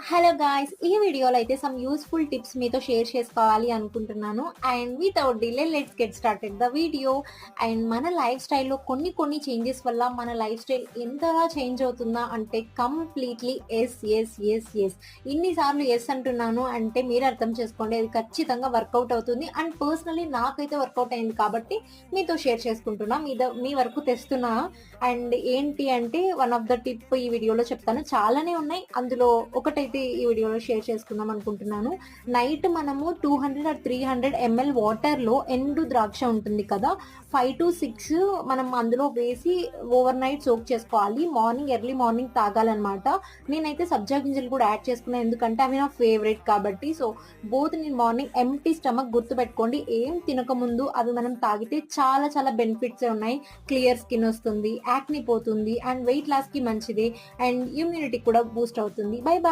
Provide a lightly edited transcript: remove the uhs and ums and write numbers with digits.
Hello guys! ఈ వీడియోలో అయితే సమ్ యూజ్‌ఫుల్ టిప్స్ మీతో షేర్ చేసుకోవాలి అనుకుంటున్నాను. And without delay let's get started the video. And మన లైఫ్ స్టైల్‌లో కొన్ని చేంజెస్ వల్ల మన లైఫ్ స్టైల్ ఎంతగా చేంజ్ అవుతుందా అంటే కంప్లీట్‌లీ యెస్. ఇన్ని సార్లు యెస్ అంటున్నాను అంటే మీరు అర్థం చేసుకోండి, అది ఖచ్చితంగా వర్కౌట్ అవుతుంది. అండ్ పర్సనల్లీ నాకైతే వర్కౌట్ అయింది కాబట్టి మీతో షేర్ చేసుకుంటున్నా. మీ వరకు తెస్తున్నా. అండ్ ఏంటి అంటే వన్ ఆఫ్ ద టిప్ ఈ వీడియోలో చెప్తాను. చాలానే ఉన్నాయి. అందులో ఒకటైతే ఈ వీడియోలో షేర్ చేసుకుందాం అనుకుంటున్నాను. నైట్ మనము 200 ఆర్ 300 ఎంఎల్ వాటర్‌లో ఎండు ద్రాక్ష ఉంటుంది కదా! 5-6 మనం అందులో వేసి ఓవర్ నైట్ సోక్ చేసుకోవాలి. ఎర్లీ మార్నింగ్ తాగాలన్నమాట. నేనైతే సబ్జా గింజలు కూడా యాడ్ చేసుకున్నా. ఎందుకంటే అవి నా ఫేవరెట్ కాబట్టి. సో బోత్ నేను మార్నింగ్ ఎంప్టీ స్టమక్ గుర్తుపెట్టుకోండి. ఏం తినకముందు అవి మనం తాగితే చాలా బెనిఫిట్సే ఉన్నాయి. క్లియర్ స్కిన్ వస్తుంది, యాక్ని పోతుంది అండ్ వెయిట్ లాస్‌కి మంచిది అండ్ ఇమ్యూనిటీ కూడా బూస్ట్ అవుతుంది. By by.